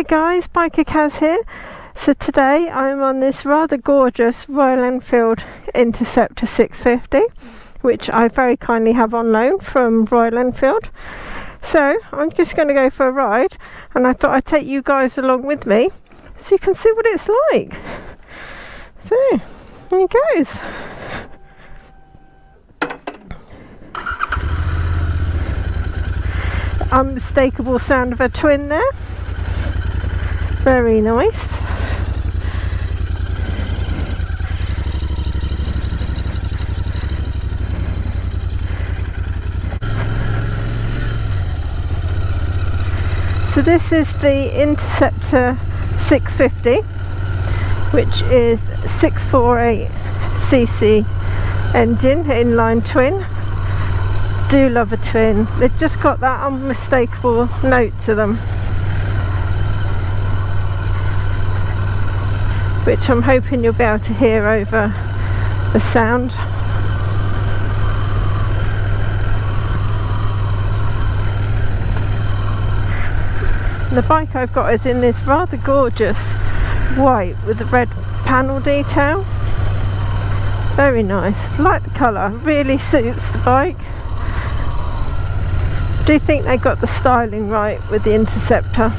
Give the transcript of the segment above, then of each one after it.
Hi guys, BikerKaz here. So today I'm on this rather gorgeous Royal Enfield Interceptor 650, which I very kindly have on loan from Royal Enfield. So I'm just going to go for a ride, and I thought I'd take you guys along with me so you can see what it's like. So here it goes. Unmistakable sound of a twin there. Very nice. So this is the Interceptor 650, which is 648cc engine, inline twin. Do love a twin. They've just got that unmistakable note to them, which I'm hoping you'll be able to hear over the sound. The bike I've got is in this rather gorgeous white with the red panel detail. Very nice. Like the colour, really suits the bike. I do think they got the styling right with the Interceptor.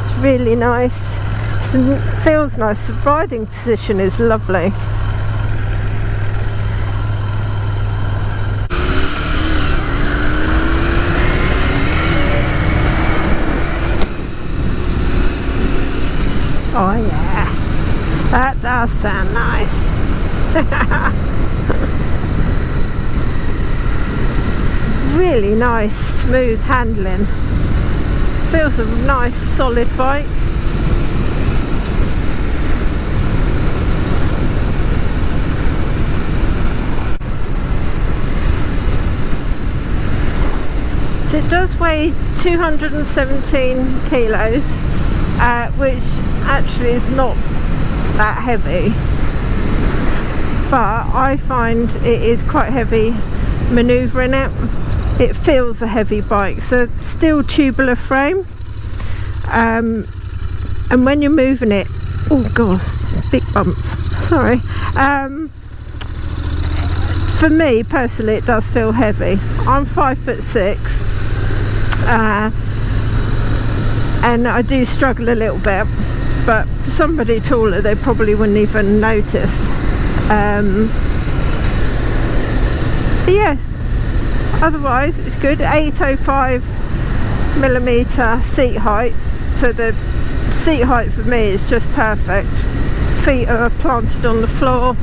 It's really nice. It feels nice. The riding position is lovely. Oh yeah, that does sound nice. Really nice, smooth handling. Feels a nice, solid bike. So it does weigh 217 kilos, which actually is not that heavy, but I find it is quite heavy manoeuvring it. It feels a heavy bike. So still tubular frame, and when you're moving it, oh god, big bumps, sorry. For me personally it does feel heavy. I'm 5'6", and I do struggle a little bit, but for somebody taller they probably wouldn't even notice. But yes, otherwise it's good. 805mm seat height, so the seat height for me is just perfect. Feet are planted on the floor,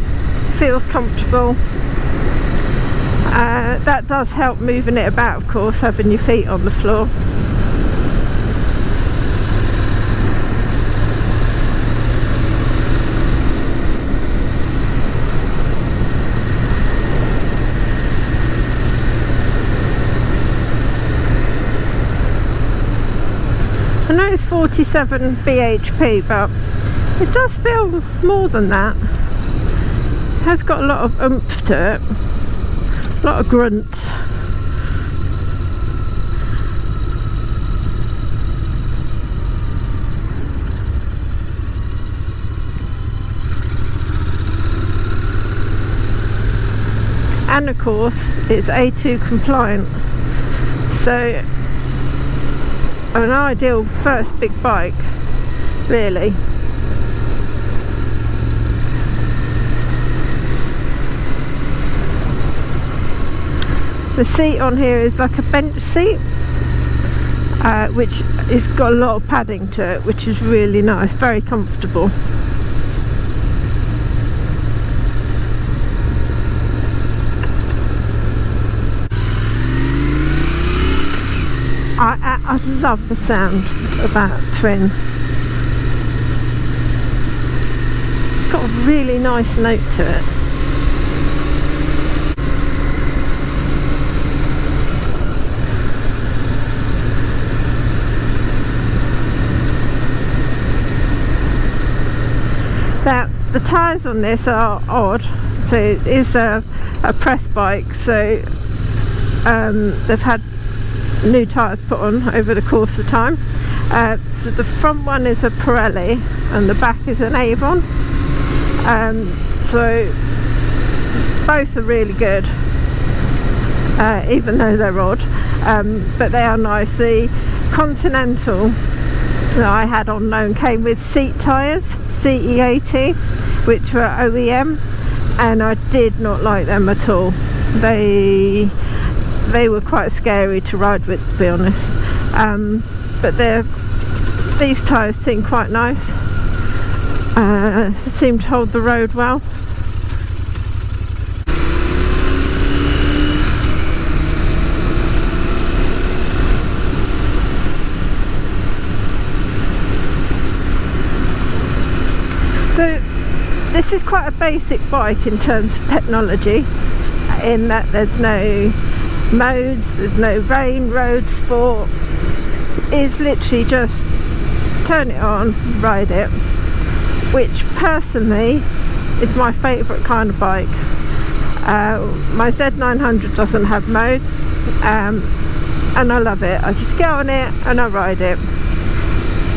feels comfortable. That does help moving it about, of course, having your feet on the floor. I know it's 47 bhp, but it does feel more than that. It has got a lot of oomph to it, a lot of grunt. And of course it's A2 compliant, so an ideal first big bike, really. The seat on here is like a bench seat, which has got a lot of padding to it, which is really nice, very comfortable. I love the sound of that twin. It's got a really nice note to it. Now the tyres on this are odd, so it is a press bike, so they've had new tyres put on over the course of time. So the front one is a Pirelli and the back is an Avon. So both are really good, even though they're odd, but they are nice. The Continental that I had on loan came with seat tyres, CE80, which were OEM, and I did not like them at all. They were quite scary to ride with, to be honest, but these tyres seem quite nice. Seem to hold the road well. So this is quite a basic bike in terms of technology, in that there's no modes, there's no rain, road, sport. It's literally just turn it on, ride it, which personally is my favourite kind of bike. My Z900 doesn't have modes, and I love it. I just get on it and I ride it.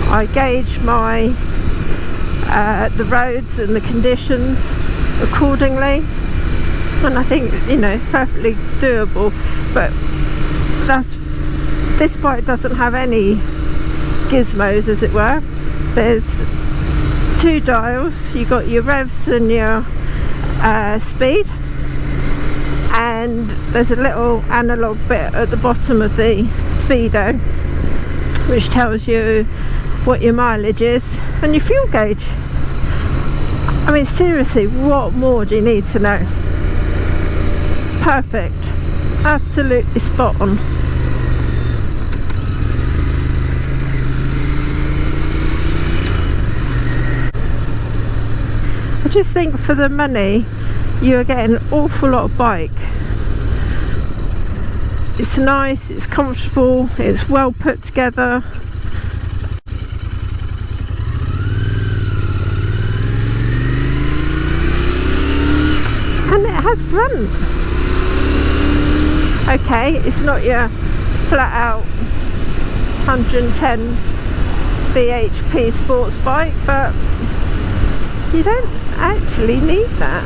I gauge my the roads and the conditions accordingly, and I think, you know, perfectly doable. But this bike doesn't have any gizmos, as it were. There's two dials. You got your revs and your speed, and there's a little analog bit at the bottom of the speedo which tells you what your mileage is and your fuel gauge. I mean, seriously, what more do you need to know? Perfect, absolutely spot on. I just think for the money you're getting an awful lot of bike. It's nice, it's comfortable, it's well put together. And it has grunt. Okay, it's not your flat out 110 bhp sports bike, but you don't actually need that.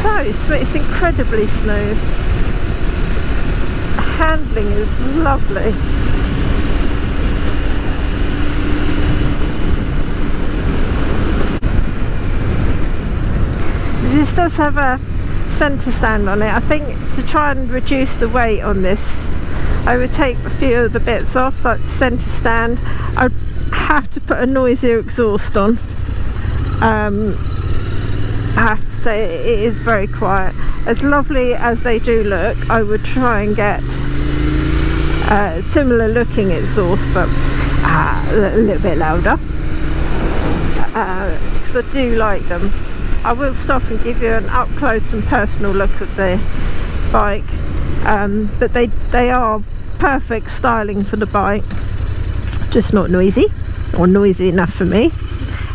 So smooth, it's incredibly smooth. The handling is lovely. This does have a centre stand on it. I think to try and reduce the weight on this, I would take a few of the bits off, like the centre stand. I'd have to put a noisier exhaust on. I have to say it is very quiet. As lovely as they do look, I would try and get similar looking exhaust, but a little bit louder, because I do like them. I will stop and give you an up close and personal look at the bike, but they are perfect styling for the bike, just not noisy, or noisy enough for me.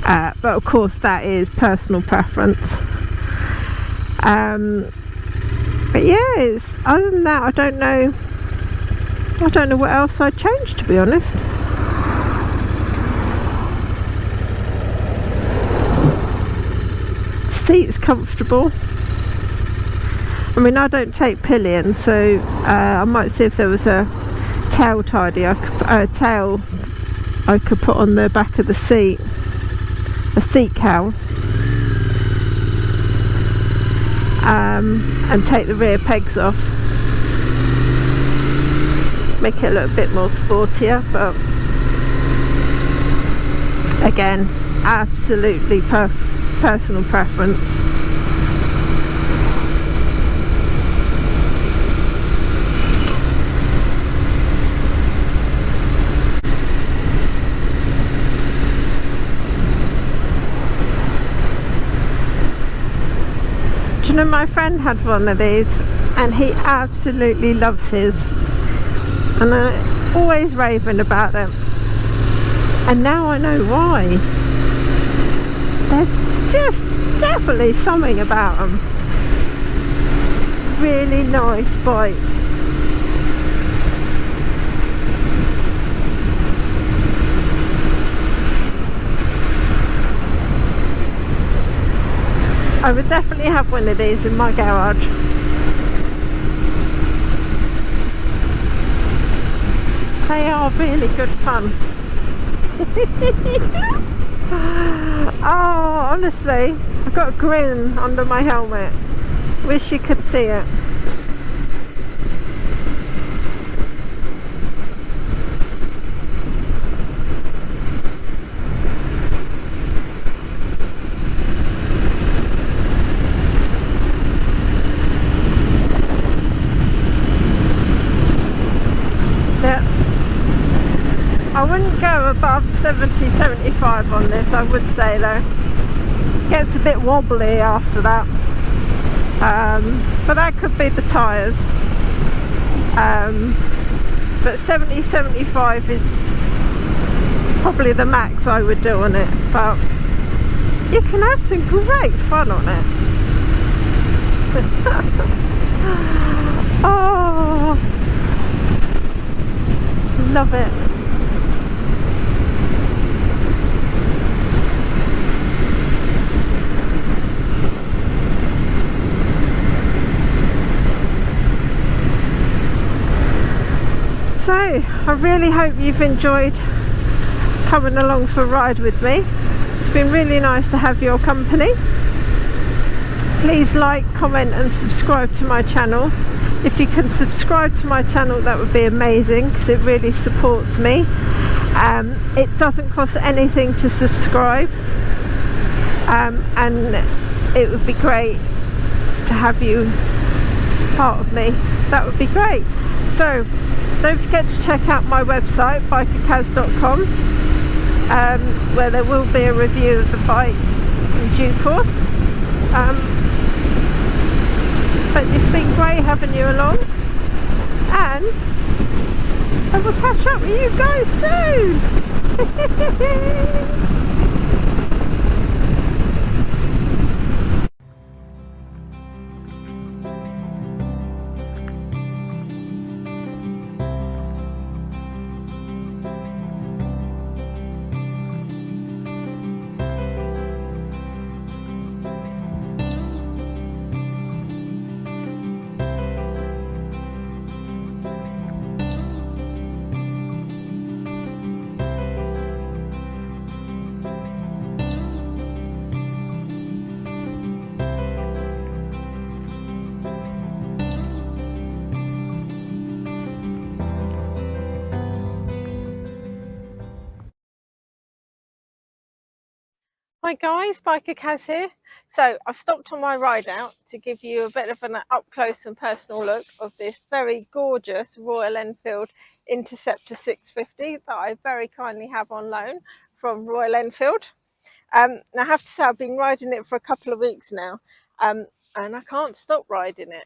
But of course that is personal preference. But yeah, other than that, I don't know what else I'd change, to be honest. Seat's comfortable. I mean, I don't take pillion, so I might see if there was a tail tidy, tail I could put on the back of the seat, a seat cowl, and take the rear pegs off, make it a little bit more sportier. But again, absolutely personal preference. Do you know, my friend had one of these and he absolutely loves his, and I'm always raving about it, and now I know why. There's just definitely something about them. Really nice bike. I would definitely have one of these in my garage. They are really good fun. Oh, honestly, I've got a grin under my helmet. Wish you could see it. I wouldn't go above 70-75 on this, I would say though. Gets a bit wobbly after that. But that could be the tyres. But 70-75 is probably the max I would do on it. But you can have some great fun on it. Oh, love it. So, I really hope you've enjoyed coming along for a ride with me. It's been really nice to have your company. Please like, comment and subscribe to my channel. If you can subscribe to my channel, that would be amazing because it really supports me. It doesn't cost anything to subscribe, and it would be great to have you part of me. That would be great. So don't forget to check out my website, BikerKaz.com, where there will be a review of the bike in due course. But it's been great having you along, and I will catch up with you guys soon. Hi guys, BikerKaz here. So I've stopped on my ride out to give you a bit of an up close and personal look of this very gorgeous Royal Enfield Interceptor 650 that I very kindly have on loan from Royal Enfield. Now I have to say I've been riding it for a couple of weeks now, and I can't stop riding it.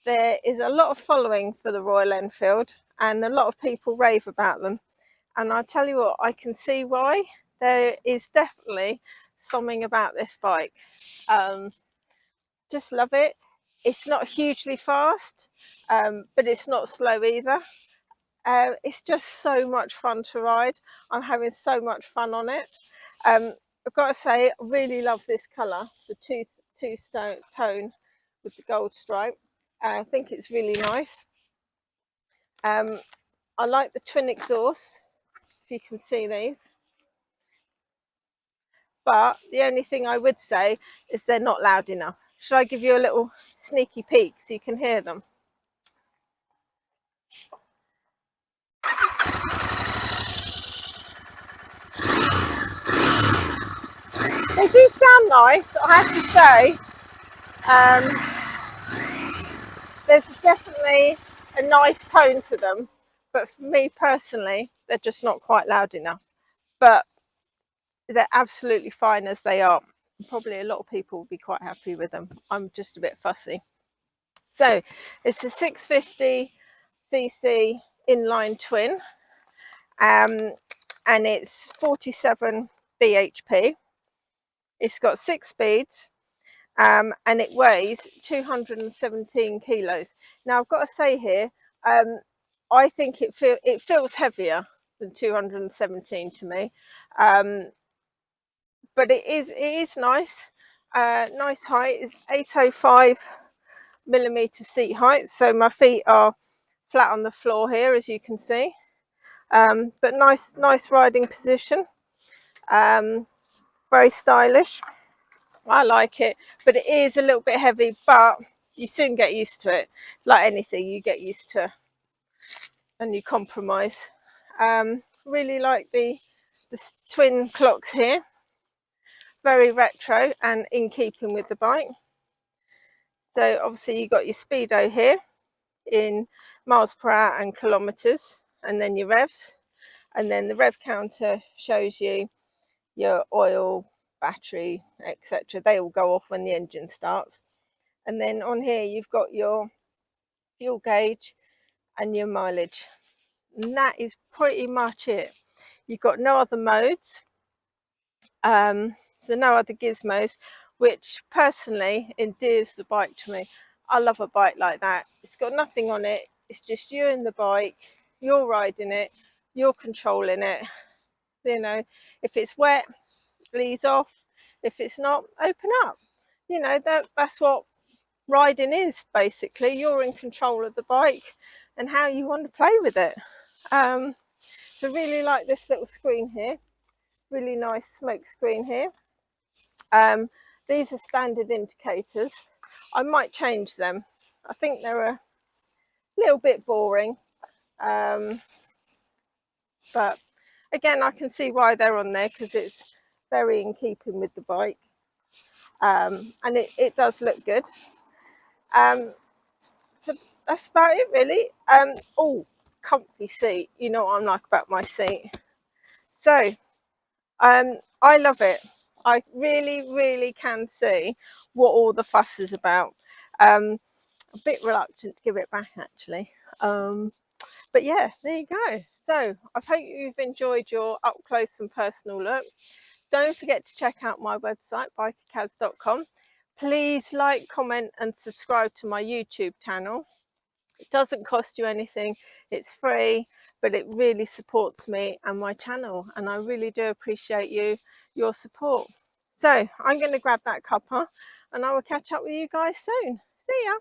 There is a lot of following for the Royal Enfield and a lot of people rave about them. And I tell you what, I can see why. There is definitely something about this bike. Just love it. It's not hugely fast, but it's not slow either. It's just so much fun to ride. I'm having so much fun on it. I've got to say, I really love this colour, the two-tone tone with the gold stripe. I think it's really nice. I like the twin exhausts, if you can see these. But the only thing I would say is they're not loud enough. Should I give you a little sneaky peek so you can hear them? They do sound nice, I have to say. There's definitely a nice tone to them, but for me personally, they're just not quite loud enough. But they're absolutely fine as they are. Probably a lot of people will be quite happy with them. I'm just a bit fussy. So it's a 650cc inline twin, and it's 47 bhp. It's got 6 speeds, and it weighs 217 kilos. Now I've got to say here, I think it feels heavier than 217 to me, but it is nice. Nice height. It's 805 millimeter seat height, so my feet are flat on the floor here, as you can see. But nice riding position. Very stylish. I like it, but it is a little bit heavy, but you soon get used to it. It's like anything, you get used to and you compromise. Really like the twin clocks here. Very retro and in keeping with the bike. So obviously you got your speedo here in miles per hour and kilometers, and then your revs, and then the rev counter shows you your oil, battery, etc. They all go off when the engine starts. And then on here you've got your fuel gauge and your mileage, and that is pretty much it. You've got no other modes, so no other gizmos, which personally endears the bike to me. I love a bike like that. It's got nothing on it, it's just you and the bike, you're riding it, you're controlling it. You know, if it's wet, ease off. If it's not, open up. You know, that's what riding is basically. You're in control of the bike and how you want to play with it. So really like this little screen here. Really nice smoke screen here. These are standard indicators. I might change them. I think they're a little bit boring, but again, I can see why they're on there, because it's very in keeping with the bike, and it does look good. So that's about it really. Oh, comfy seat. You know what I'm like about my seat. So I love it. I really can see what all the fuss is about. A bit reluctant to give it back actually, but yeah, there you go. So I hope you've enjoyed your up close and personal look. Don't forget to check out my website, BikerKaz.com. Please like, comment and subscribe to my YouTube channel. It doesn't cost you anything, it's free, but it really supports me and my channel, and I really do appreciate your support. So I'm going to grab that cuppa and I will catch up with you guys soon. See ya.